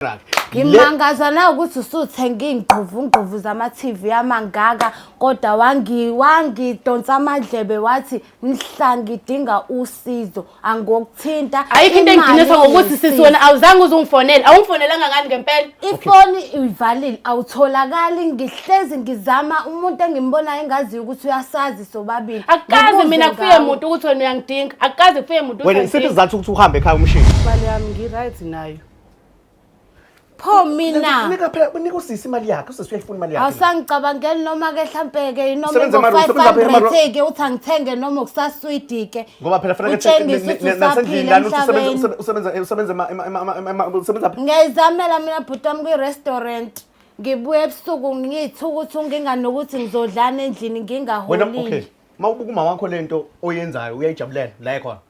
Ngimangaza na ukuthi usuthenga ingquvu zama-TV amangaka kodwa wangidonsa amadlebe wathi mhla ngidinga usizo angokuthinta. Ayikho into engidinisa ngokuthi sisi wena awuzange uzungifonela. Awungifonelanga ngani ngempela? Ifoni ivalile awutholakali ngihlezi ngizama umuntu engimbonayo engaziyo ukuthi uyasazi sobabili. Akukaze mina kufike umuntu ukuthi wena uyangidinga. Akukaze kufike umuntu wena sithi sizathu ukuthi uhambe ekhaya umshini. Imali yami ngiright nayo. Pho mina Nika phela unika usisi imali yakhe usisi uyayifuna imali yakhe. Awusangicabangeli noma ke mhlambe ke inoma ngo500 ke uthi angithenge noma ukusaswidi ke ngoba phela fanele usebenza ngiyizamela mina bhutami kwi-restaurant ngibuye ebusuku ngithi ukuthi nginganokuthi ngizodlana endlini ngingaholile. wena okay mawubukuma wakho lento oyenzayo uyayijabulela la ekhona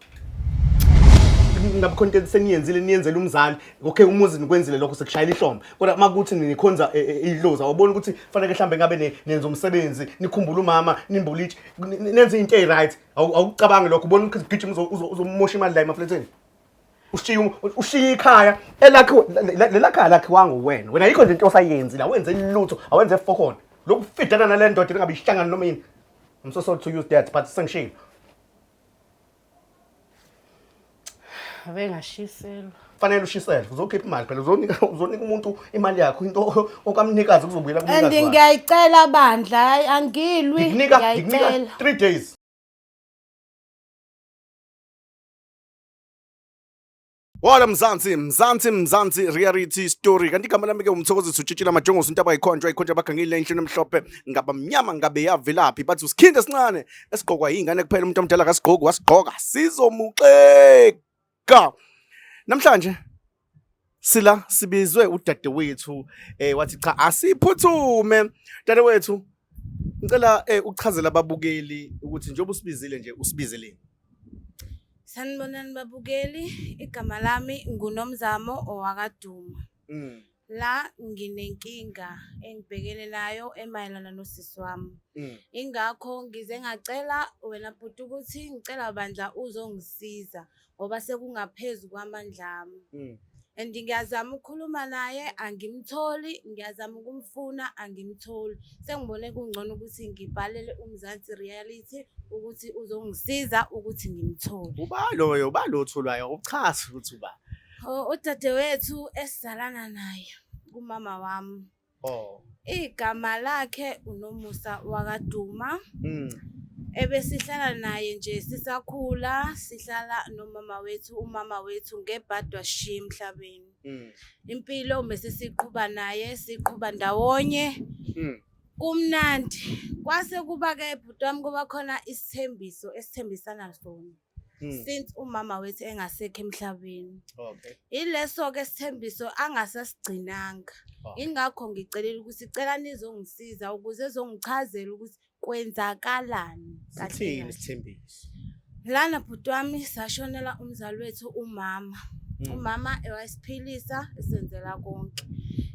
ngabe content seniyenzile niyenzela umzali okay umuzi nikwenzile lokho sekushayela ihlombe kodwa makuthi nikhonza idlozi awubona ukuthi fanele mhlambe ngabe nenza umsebenzi nikhumbula umama nimbulitshe nenze into right awucabange lokho ubona ukuthi gijima uzomosha imali la emafleteni ushiya ikhaya elakho lelakhaya lakhe wena ayikho nje into osayenzile awenze lutho awenze fokhona lokhu fidana nale ndoda engabe ihlangana noma yini. I'm so sorry to use that but sengishilo Ave ngashiselwa. fanele ushisele uzokhipha imali phela uzonika umuntu imali yakho into okamnikazi kuzobuyela kumnikazi wakhe. Ngiyayicela bandla angilwi ngikunika 3 days. Wala Mzansi reality story kanti igama lami ke umthokozisi utshitshila majongo into abayikhonjwa abagangile enhle nemhlophe ngaba mnyama ngabe yavelaphi bathi usikhinde sincane esigqokwa ingane kuphela umuntu omdala kasigqoki wasigqoka sizomuxeka. Namhlanje sila sibizwe udadewethu wathi cha asiphuthume dadewethu ngicela uchazela ababukeli ukuthi njengoba usibizile nje usibizeleni. Sanibonani babukeli, igama lami nguNomzamo owakaduma. La nginenkinga engibhekene nayo emayelana nosisi wami. Ingakho ngize ngacela wena bhuti ukuthi ngicela bandla uzongisiza ngoba sekungaphezulu kwamandla ami. And ngiyazama ukukhuluma naye angimtholi, ngiyazama ukumfuna angimtholi. Sengibone kungcono ukuthi ngibhalele uMzansi reality ukuthi uzongisiza ukuthi ngimthole. Ubalo othulwayo uchaza ukuthi uba. Udadewethu esizalana naye kumama wami. Igama lakhe uNomusa wakaduma. Ebesihlala naye nje sisakhula sihlala umama wethu ngebhadwa shiya emhlabeni. Impilo mase siqhubha naye siqhubha ndawonye. Kumnandi kwase kuba ke bhuti wami kuba khona isithembiso esithembisana sona since umama wethu engasekho emhlabeni. Ileso ke isithembiso angasasigcinanga. Ingakho ngicelela ukuthi sicela nizongisiza ukuze ezongichazela ukuthi kwenzakalani kathini isithembiso. Lana bhuti wami sashonela umzali wethu umama. Umama ewasiphilisa esenzela konke.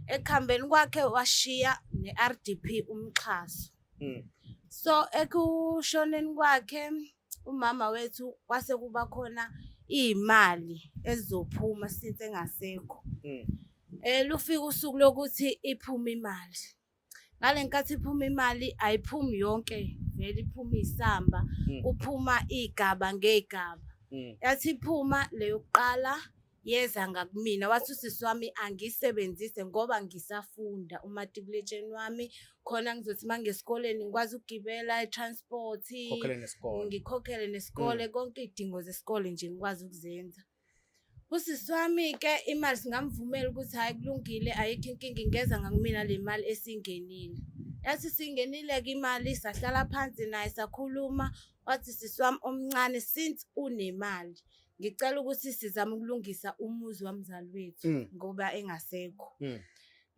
Ekhambeni kwakhe washiya neRDP umxhaso. So ekushoneni kwakhe umama wethu kwase kuba khona imali ezizophuma since engasekho. Lufika usuku lokuthi iphuma imali. Ngalenkathi iphuma imali ayiphumi yonke vele iphuma isamba kuphuma igaba ngegaba. Yathi iphuma leyo kuqala yeza ngakumina wathi usisi wami angisebenzise ngoba ngisafunda umatriculation wami khona ngizothi mangesikoleni ngikwazi ukugibela itransport ngikhokhele nesikole konke idingo zesikole nje ngikwazi ukuzenza. Usisi wami ke imali singamvumela ukuthi hayi kulungile ayikho inkinga ingeza ngakumina le mali esingenile. Yathi singenile ke imali sahlala phansi naye sakhuluma wathi sisi wami omncane since unemali ngicela ukuthi sizame ukulungisa umuzi wamzali wethu ngoba engasekho.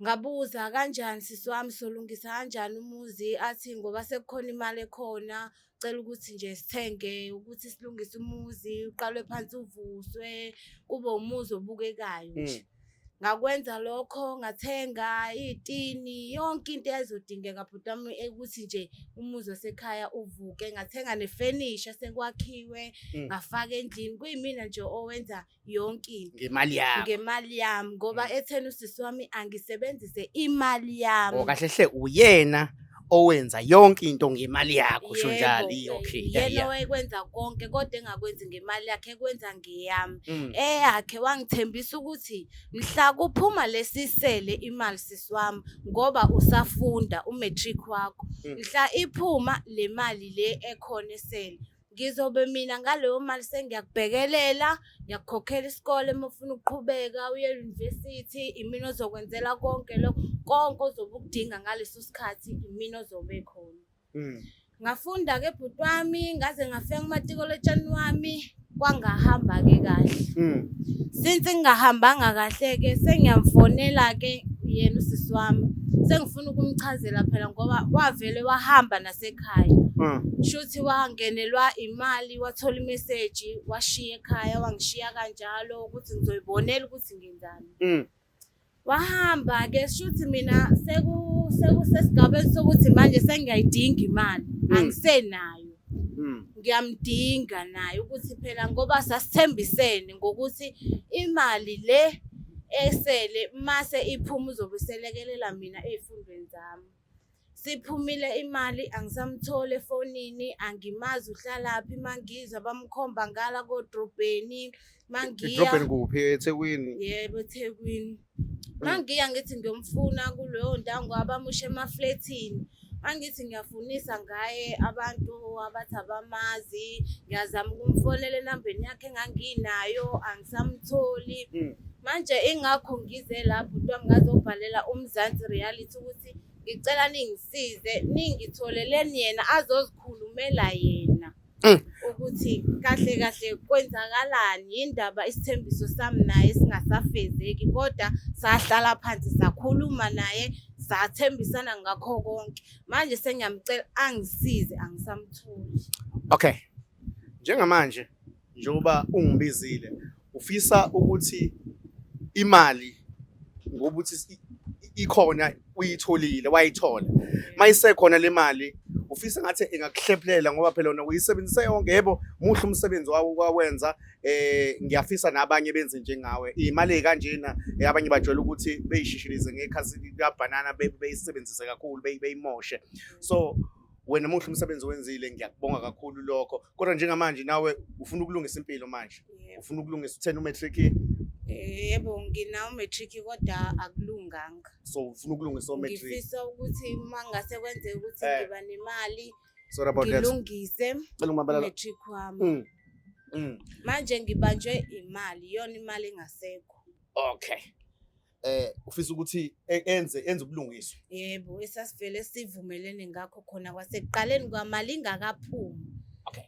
Ngabuza kanjani sisi wami solungisa kanjani umuzi athi ngoba sekukhona imali ekhona cela ukuthi nje sithenge ukuthi silungise umuzi uqalwe phansi uvuswe kube umuzi obukekayo nje. ngakwenza lokho, ngathenga itini, yonke into eyayizodingeka bhuti wami ukuthi nje umuzi wasekhaya uvuke. Ngathenga nefenisha sekwakhiwe, ngafaka endlini. Kuyimina nje owenza yonke into ngemali yami ngoba ethena usisi wami angisebenzise imali yami. Kahle hle uyena owenza yonke into ngemali yakho usho njalo. Okay, yena wayekwenza konke kodwa engakwenzi ngemali yakhe, ekwenza ngeyami. Eyakhe wangithembisa ukuthi mhla kuphuma lesisele imali sisi wami ngoba usafunda umatric wakho, mhla iphuma le mali le ekhona esele, ngizobe mina ngaleyo mali sengiyakubhekelela, ngiyakukhokhela isikole uma ufuna ukuqhubeka uye university, imina ozokwenzela konke lokho, konke ozobe ukudinga ngaleso sikhathi imina ozobe khona. Ngafunda ke bhuti wami ngaze ngafika kumatikoletshani wami, kwangahamba ke kahle. Since ngingahambanga kahle ke sengiyamfonela ke yena usisi wami, sengifuna ukumchazela phela ngoba wavele wahamba nasekhaya. Shuthi wangenelwa imali, wathola imessage, washiya ekhaya, wangishiya kanjalo ukuthi ngizoyibonela ukuthi ngenzani. Wahamba ke shuthi mina sekusesigabeni sokuthi manje sengiyayidinga imali, angisenayo. Ngiyamdinga naye ukuthi phela ngoba sasithembisene ngokuthi imali le esele mase iphuma uzobe selekelela mina ezifundweni zami. Siphumile imali, angisamthole efonini, angimazi uhlalaphi. Mangizwa bamkhomba ngala kodrobheni, mangiya edrobheni kuphi eThekwini? Yebo, eThekwini. Mangiya ngithi ngiyomfuna kuleyo ndawo ngoba bamusha emafletini. Mangithi ngiyafunisa ngaye abantu abathi abamazi, ngiyazama ukumfonela enambeni yakhe enganginayo, angisamtholi. Manje ingakho ngize lapho bhuti wami ngazobhalela uMzansi Reality ukuthi ngicela ningisize, ningitholeleni yena azozikhulumela yena ukuthi kahle kahle kwenzakalani, indaba isithembiso sami naye singasafezeki. Kodwa sahlala phansi sakhuluma naye, sathembisana ngakho konke. Manje sengiyamcela angisize, angisamtholi. Okay, njengamanje njengoba ungibizile ufisa ukuthi imali ngoba uthi ikhona uyitholile, wayithola, mayisekhona le mali ufisa ngathi ingakuhlephelela ngoba phela wena uyisebenzise yonke. Yebo, muhle umsebenzi wawenza, ngiyafisa nabanye benze njengawe. Imali ekanjena abanye bajwayele ukuthi beyishishilize ngekhasi likabanana, beyisebenzise kakhulu, beyimoshe. So wena muhle umsebenzi wenzile, ngiyakubonga kakhulu lokho. Kodwa njengamanje nawe ufuna ukulungisa impilo manje, ufuna ukulungisa uthena umatric. Yebo, nginawo umatric kodwa akulunganga. So ufuna ukulungisa umatric. Ngifisa ukuthi mangase kwenzeka ukuthi ngiba nemali sorry about that, ngilungise umatric wami. Manje ngibanjwe imali, yona imali engasekho. Okay. Ufisa ukuthi enze ubulungiswa. Yebo, esasivele sivumelene ngakho khona kwasekuqaleni kwamali ingakaphumi. Okay.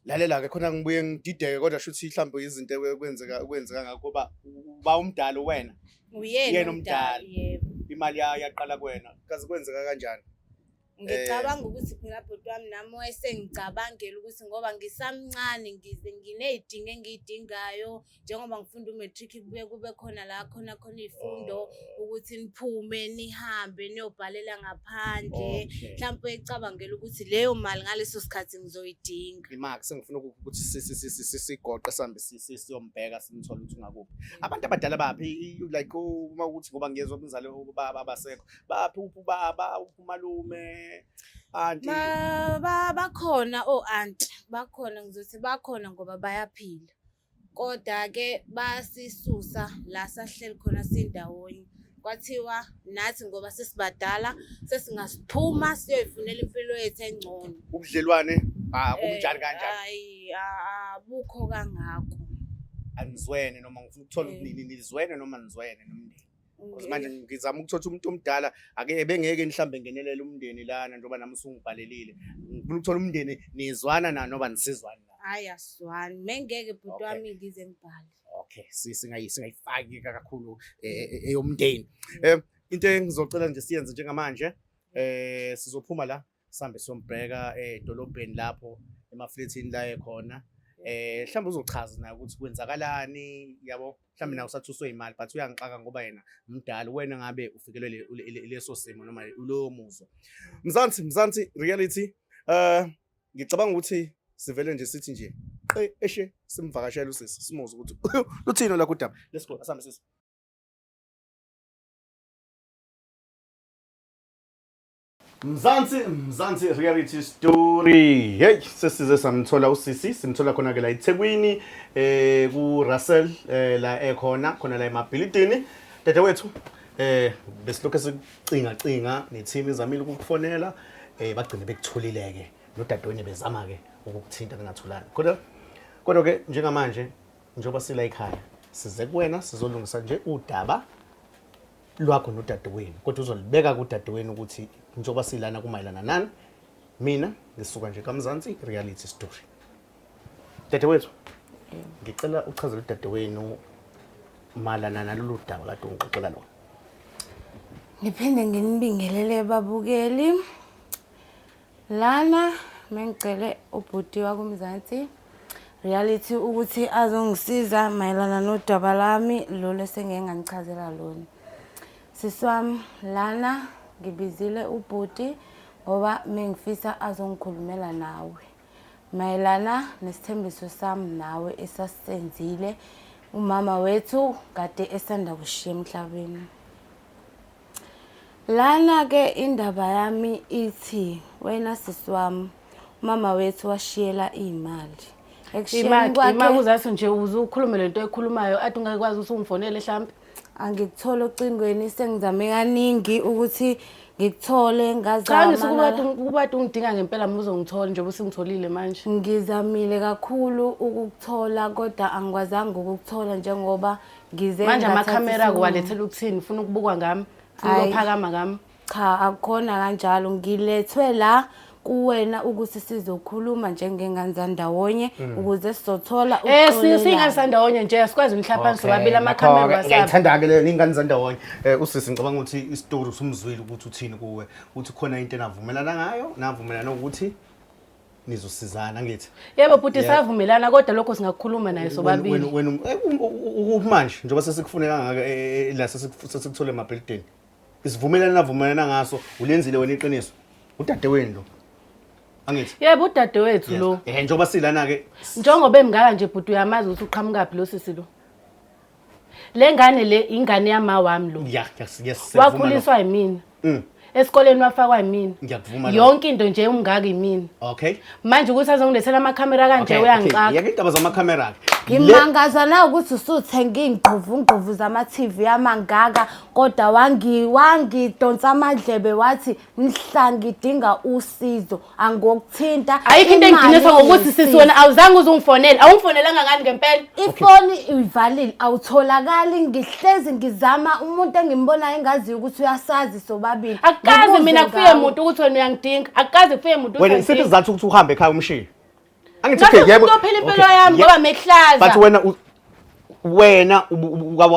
Lalela ke khona ngibuye ngidideke kodwa shuthi mhlawumbe izinto ekwenzeka ngakho ba umdala wena. Uyena umdala. Yebo. Imali yaqala kuwena. Kaze kwenzeka kanjani? Ngicabanga ukuthi phela bhuti wami nami wayesengicabangela ukuthi ngoba ngisamncane nginezidingo engiyidingayo, njengoba ngifunda umatric kubuye kube khona la khona izifundo ukuthi niphume nihambe niyobhalela ngaphandle. Mhlawumbe ecabangela ukuthi leyo mali ngaleso sikhathi ngizoyidinga. Imali sengifuna ukuthi sigoqe sambe siyombheka simthole ukuthi ungakuphi. Abantu abadala baphi like uma ukuthi ngoba ngiyezwa umzali ubaba abasekho, baphi ubaba, umalume, auntie? Bakhona auntie, bakhona ngizothi bakhona ngoba bayaphila. Kodwa ke basisusa la sahleli khona sindawonye. Kwathiwa nathi ngoba sesibadala sesingasiphuma siyoyifunela impilo yethu engcono. Ubudlelwane ubunjani kanjani? Hayi, abukho kangako. Anizwene noma ngifuna ukuthola nizwene noma nizwene nomndeni. Because manje ngizama ukuthola umuntu omdala ake bengeke mhlambe ngenelela umndeni lana njengoba nami usungibhalelile. Ngifuna ukuthola umndeni nizwana na noba nisizwana na. Hayi aswani, mengeke bhuti wami ngize ngibhale. Okay, singayifaki kakhulu eyomndeni. Into engizocela nje siyenze njengamanje, sizophuma la sihambe siyombheka edolobheni lapho emafletini la ekhona. Mhlawumbe uzochaza naye ukuthi kwenzakalani yabo mhlawumbe nawe usathuswe imali but uyangixaka ngoba yena umdala wena ngabe ufikelele leso simo noma lowo muzwa. Mzansi reality ngicabanga ukuthi sivele nje sithi nje eshe simvakashela usisi simuzwe ukuthi luthini la kudaba. Let's go asambe sisi. Mzansi reality story. Hey sesize samthola usisi simthola khona ke la eThekwini ku Russell la ekhona la emabhilidini. Dadewethu besilokho sikucinga neteam izamile ukukufonela bagcine bekutholileke nodadewenu bezama ke ukukuthinta ningatholani. Kodwa ke njengamanje njengoba sila ekhaya size kuwena sizolungisa nje udaba lwakho nodadewenu kodwa uzolibeka kudadewenu ukuthi njengoba silana kumayelana nani mina ngisuka nje kaMzansi reality story. Dadewethu ngicela uchazele udadewenu malana nalolu daba kade ungixoxela lona. Ngiphinde nginibingelele babukeli. Lana mengicele ubhuti wakuMzansi reality ukuthi azongisiza mayelana nodaba lami lo lesengeke nganichazela lona. Siswami lana ngibizile ubhuti ngoba mengifisa azongikhulumela nawe mayelana nesithembiso sami nawe esasenzile umama wethu kade esanda kushiya emhlabeni. Lana ke indaba yami ithi wena siswami mama wethu washiyela imali. Imali uzathi nje uzukhuluma lento ekhulumayo athi ungakwazi ukuthi ungifonele mhlambe. Angikuthola ocingweni sengizame kaningi ukuthi ngikuthole ngazama. Cha kuba ungidinga ngempela uzongithola njengoba usingitholile manje. Ngizamile kakhulu ukukuthola kodwa angikwazanga ukukuthola njengoba ngize manje amakhamera kuwalethela ukuthini ufuna ukubukwa ngami ufuna ukuphakama ngami. Cha akukhona kanjalo ngilethwe la kuwena ukuthi sizokhuluma njengengane zandawonye ukuze sizothola uxolelo. Singane zandawonye nje asikwazi umhlaphansi sobabili amakhamera wasapha. Ngiyithanda ke le ingane zandawonye. Usisi ngicabanga ukuthi istory usumzwile ukuthi uthini kuwe ukuthi khona into enavumelana ngayo navumelana ukuthi nizosizana ngithi. Yebo bhuti savumelana kodwa lokho singakhuluma naye sobabili. Wena ukuphi manje njengoba sesikufuneka ngake la sesikuthole emabhilidini. Isivumelana navumelana ngaso ulenzile wena iqiniso. Udadewenu lo. Angithi. Yebo udadewethu lo. Njengoba silana ke njengoba emngaka nje bhuti uyamazi ukuthi uqhamukaphi lo sisi lo. Lengane le ingane yama wami lo. Yes. Wakhuliswa yimina. Esikoleni wafakwa yimina. Ngiyakuvuma yonke into nje umngaka yimina. Okay. Manje ukuthi azongilethela amakhamera kanje uyangixaka. Yeke indaba zamakhamera ke. Ngimangaza na ukuthi usuthenga ingquvu zama TV yamangaka kodwa wangidonsa amadlebe wathi nihlangi idinga usizo angokuthinta. Ayikho into engidinisa ngokuthi sisi wena awuzange uzungifonela awungifonelanga ngani ngempela. Ifoni ivalile awutholakali ngihlezi ngizama umuntu engimbona engazi ukuthi uyasazi sobabili. Akazi mina kufike umuntu ukuthi wena uyangidinga akazi kufike umuntu wena sithi sizathu ukuthi uhambe ekhaya umshiye. Angithi okay yebo ngophela impilo yami ngoba mehlaza. But wena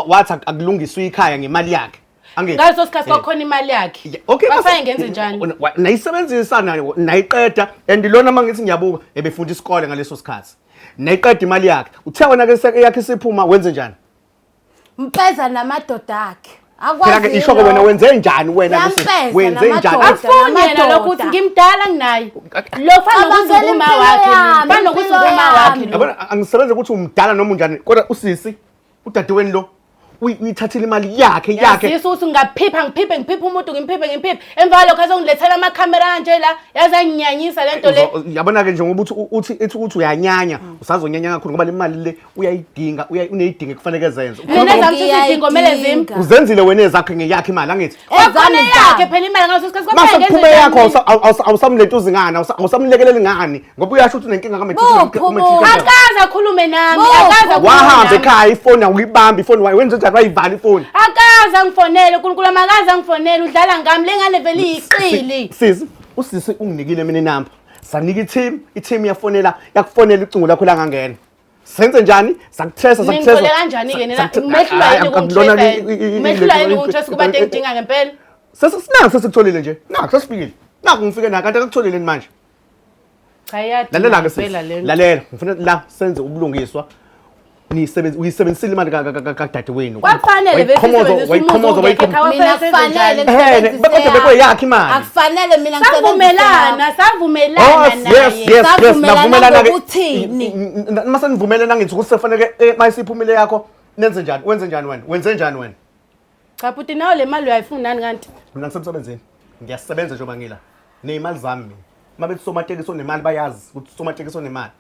wathi akulungiswe ikhaya ngemali yakhe. Angithi ngaso sikhathi kwakhona imali yakhe. Okay bafike ngenze njani? Nayisebenzisa nayo nayiqeda and lona mangithi ngiyabuka ebefunda isikole ngaleso sikhathi. Nayiqeda imali yakhe. Uthe wena ke yakhe siphuma wenze njani? Mpeza namadoda akhe. Akwazi ishoko wena wenze njani wena wenze njani? Afuna yena lokuthi ngimdala nginaye. Lo fana ukuthi uma wakhe. Fana ukuthi uma wakhe. Yabona angisebenze ukuthi umdala noma unjani kodwa usisi udadewenu lo uyithathile imali yakhe. Sisi uthi ngiphiphe umuntu ngimphiphe emva lokho azongilethela amakhamera kanje la yaze nginyanyisa lento le. Yabona ke njengoba uthi uyanyanya usazonyanya kakhulu ngoba le mali le uyayidinga uneyidinga kufanele zenze. Mina zamsisidingo kumele zimbi. Uzenzile wena ezakhe ngeyakhe imali angithi. Ezane yakhe phela imali ngaso isikhathi kwaphela ngenze. Masiphume yakho awusamlethuzi ngani awusamlekeleli ngani ngoba uyasho ukuthi unenkinga kaMthethweni. Akaza akhulume nami wahamba ekhaya ifoni awuyibambi ifoni wenze wayivala ifoni. Akaza ngifonele uNkulunkulu amakaza ngifonele udlala ngami lengane vele iyiqili. Sisi usisi unginikile mina inamba. Sanika i-team yafonela yakufonela icingo lakho la ngangena. Senze njani? Sakuthesa. Ngikole kanjani ke nina mehlula yini ukuthesa? Mehlula yini ukuthesa kubantu engidinga ngempela? Sesikutholile nje. Naku sesifikile. Naku ngifike na kanti akutholile manje. Cha iyadina Lalela ke phela le nto. lalela ngifuna la senze ubulungiswa uyisebenzisile imali kadade wenu Kwafanele wayiqhomoza Mina kufanele bekodwa bekuyakhe imali akufanele mina savumelana naye. Savumelana ngokuthini? mase nivumelana ngithi ukuthi sefanele mayisiphumile yakho nenze njani wenze njani wena wenze njani wena Cha futhi nawe le mali uyayifuna nani kanti? mina ngisemsebenzini ngiyasebenza njengoba ngila nezimali zami mina mabethi somatekisi onemali bayazi ukuthi somatekisi onemali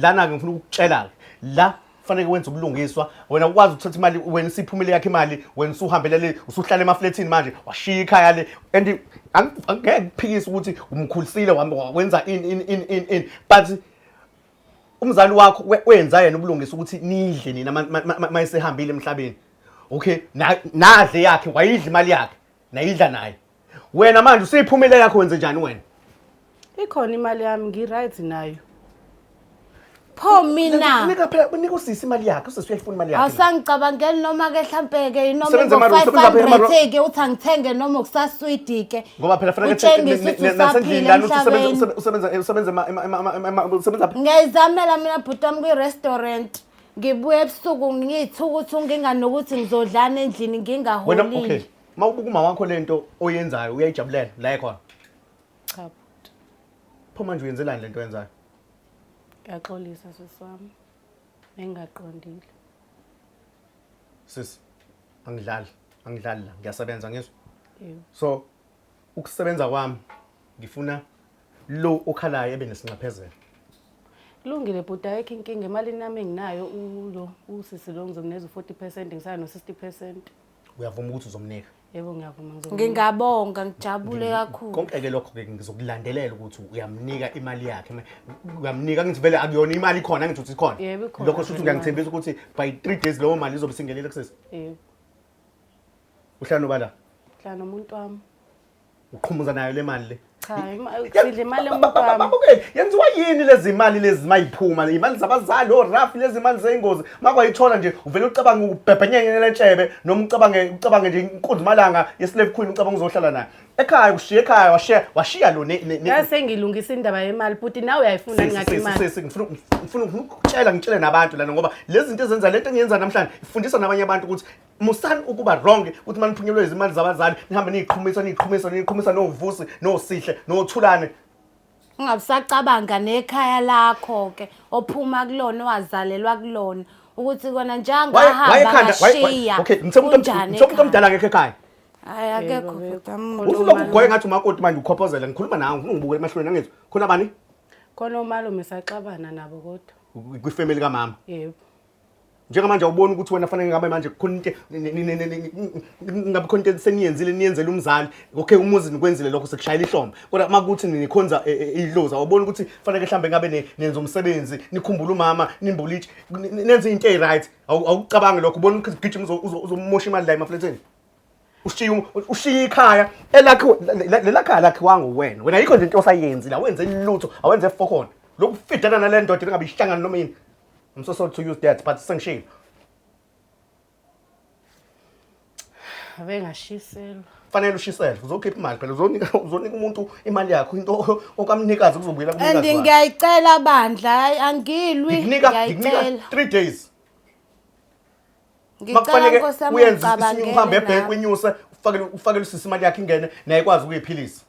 lana ke ngifuna ukutshela la fanele wenze ubulungiswa wena ukwazi ukuthatha imali wena siphumile yakhe imali wena usuhambela le usuhlala emafletini manje washiya ikhaya le and angeke kuphikisa ukuthi umkhulisile wenza in but umzali wakho wenza yena ubulungisa ukuthi nidle nina mayisehambile emhlabeni okay nadle yakhe wayidla imali yakhe nayidla naye wena manje usiphumile yakho wenze njani wena Ikhona imali yami ngiright nayo. Pho mina nika phela unika usisi imali yakhe usisi uyayifuna imali yakhe awusangicabangeli noma ke mhlambe ke noma Sebenza manje, ngo500 ke uthi angithenge noma ukusasweet ke ngoba phela fanele nasendlini lana usebenza ngiyizamela mina bhuti wami kwi-restaurant ngibuye ebusuku ngithi ukuthi nginganokuthi ngizodlana endlini wena ngingaholile okay mawubuka uma wakho lento oyenzayo uyayijabulela la ekhona Cha. pho manje uyenzelani lento oyenzayo Ngiyaxolisa siswami. Engaqondile. sis angidlali la ngiyasebenza ngizwe Yebo. so ukusebenza kwami ngifuna lo okhalayo ebe nesinxephezelo Kulungile bhuti ayikho inkinga imali nami enginayo ulo usisi lo ngizomnikeza u40% ngisaya no60%. uyavuma ukuthi uzomnika Yebo ngiyavuma ngingabonga ngijabule kakhulu konke ke lokho ke ngizokulandelela ukuthi uyamnika imali yakhe uyamnika ngithi vele akuyona imali khona ngithi uthi khona Yebo ikhona. lokho futhi ngiyangithembisa ukuthi by 3 days leyo mali izobe singelele kusese Yebo. uhlanu bala Hla nomuntu wami. uqhumuza nayo le mali le Cha sidle imali yomuntu wami. okay yenziwa yini lezi mali lezi mayiphuma imali zabazali orafi lezi mali zeingozi makwayithola nje uvela ucabanga ubhebhenyenye lentshebe noma ucabange nje inkunzi malanga yeslave queen ucabanga uzohlala naye ekhaya ushiya ekhaya washiya lo Ngase ngilungisa indaba yemali futhi nawe uyayifuna ngathi imali. ngifuna ngitshele nabantu lana ngoba lezi zinto ezenza lento engiyenza namhlanje ifundisa nabanye abantu ukuthi musani ukuba wrong ukuthi maniphunyelwe izimali zabazali nihambe niqhumisa novusi nosihle nothulane ungabusacabanga nekhaya lakho ke ophuma kulona wazalelwa kulona ukuthi kona njengahamba ngashiya okay ngithomuntu omdala ngekho ekhaya hayi akekho futhi usuloku ugoye ngathi umakoti manje ukhophozela ngikhuluma nawe ngibukele emahlweni angizwe khona bani Khona omalume saxabana nabo kodwa. kwifamily kamama Yebo. njengamanje awuboni ukuthi wena fanele ngabe manje khona into ngabe khona into seniyenzile niyenzele umzali okay umuzi nikwenzile lokho sekushayela ihlombe kodwa makuthi nikhonza idlozi awuboni ukuthi fanele mhlambe ngabe nenza umsebenzi nikhumbula umama nimbulitshe nenze into eziright awucabange lokho ubona ukuthi gijima uzomosha imali la emafletini ushiya ikhaya elakho lelakhaya lakhe wangu wena ayikho nje into osayenzile awenze lutho awenze fokhona lokhu fidana nale ndoda engabe ihlangana noma yini I'm so sorry to use that but sengishilo Ave ngashiselwa. fanele ushisele uzokhipha imali phela uzonika umuntu imali yakho into okamnikazi kuzobuyela kumnikazi and ngiyayicela bandla angilwi ngikunika 3 days ngicela makufanele nkosami uyenze ngicabangele uhambe ebhenki wenyuse ufakele usisi imali yakhe ingene naye ikwazi ukuyiphilisa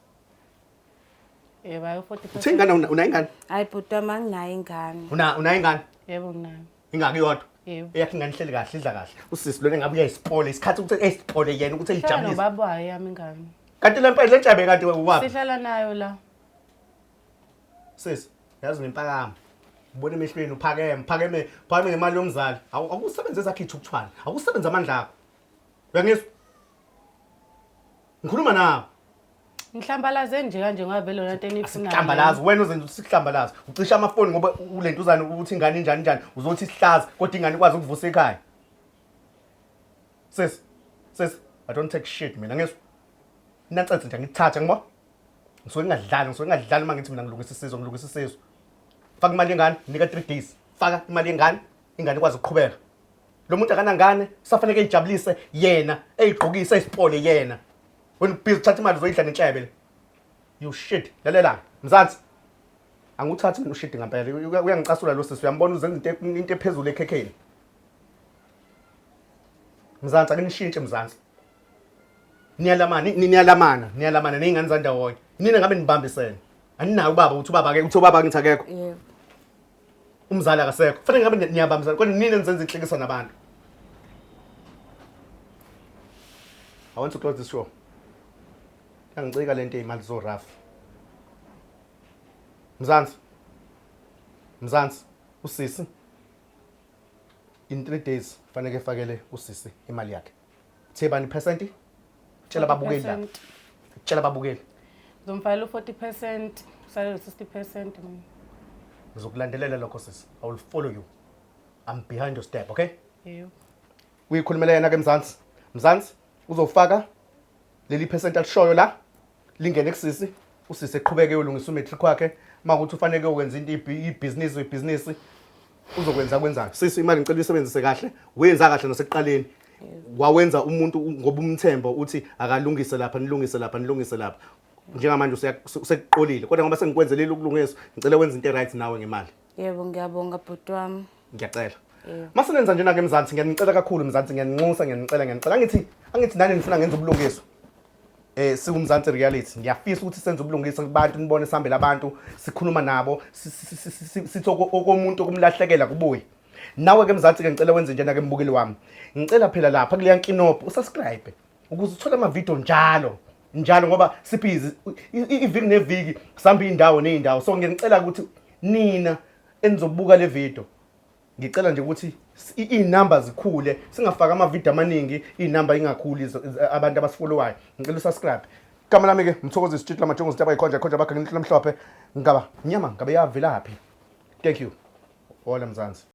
Yebo ayo 40%. uthengana una ingane hayi bhuti wami anginayo ingane una ingane Yebo nginayo. ingaki yodwa Yebo. eyakhe ingane ihleli kahle idla kahle usisi lona ngabe uyayisipole isikhathi ukuthi esipole yena ukuthi Hlala ejabulise nobaba wayo yami ingane. kanti lempela lentshebe kanti uwaphi Sihlala nayo la. sisi yazi nempakama ubone emehlweni uphakeme ngemali yomzali awusebenze ezakhithi ukuthwala awusebenza amandla akho uyangizwa ngikhuluma nawe Ngihlambalaze nje kanje ngoba vele lento enifunayo. sihlambalazi wena uzenza usihlambalazi ucisha amafoni ngoba ulento uzana ukuthi ingane njani uzothi sihlaza kodwa ingane ikwazi ukuvusa ekhaya sis I don't take shit mina ngizwa nantsathe nje ngithatha ngibo ngisuke ngingadlali mangithi mina ngilungisa isizwe faka imali yengane nika 3 days faka imali yengane ingane ikwazi ukuqhubeka lo muntu akanangane safanele ejabulise yena eyigqokisa isipole yena wena ubhizi uthatha imali uzoyidla nentshebe you shit lalela mzansi Anguthathi mina ushidi ngempela. Uyangicasula lo sisi uyambona uzenza into ephezulu ekhekheni. Mzansi ake nishintshe mzansi. Niyalamana nezingane zandawonye. Nina ngabe nibambisene. Aninayo ubaba uthi ubaba ngithi akekho. Yebo. Umzali akasekho. Kufanele ngabe niyabambisana kodwa nina nizenza inhlekisa nabantu. I want to close this show. Angicika lento ezimali zo rough. Mzansi, usisi. In 3 days fanele efakele usisi imali yakhe. Thebani percent? Tshela babukeli la. Tshela babukeli. Ngizomfayela 40%, usale 60% mina. Ngizokulandelela lokho sisi. I will follow you. I'm behind your step, okay? Yebo. Uyikhulumela yena ke Mzansi uzofaka leli percent alishoyo la lingene kusisi usisi eqhubeke uyolungisa umatric wakhe makuthi ufanele ukwenza into ibusiness uzokwenza sisi imali ngicela uyisebenzise kahle wenza kahle nasekuqaleni wawenza umuntu ngoba umthembo uthi akalungise lapha nilungise lapha njengamanje usekuqolile kodwa ngoba sengikwenzelile ukulungiswa ngicela wenza into right nawe ngemali. Yebo ngiyabonga bhuti wami. Ngiyacela. Masenenza njena ke Mzansi ngiyanicela kakhulu Mzansi ngiyanicela angithi nani nifuna ngenza ubulungiswa. Sikumzansi reality ngiyafisa ukuthi senze ubulungiswa kubantu nibone sihambela abantu sikhuluma nabo sithi okomuntu okumlahlekela kubuye. Nawe ke Mzansi ke ngicela wenze njena ke mbukeli wami. Ngicela phela lapha kuleya nkinopho usubscribe ukuze uthole ama video njalo ngoba sibhizi iviki neviki sihamba indawo so ngiyacela ukuthi nina enizobuka le video ngicela nje ukuthi inamba zikhule singafaka ama video amaningi inamba ingakhuli abantu abasifollowayo ngicela usubscribe igama lami ke Mthokozisi Stitla Majongo Sitaba ikhonja bakhe ngihlomhlophe ngaba nyama ngabe yavelaphi. Thank you. Hola Mzansi.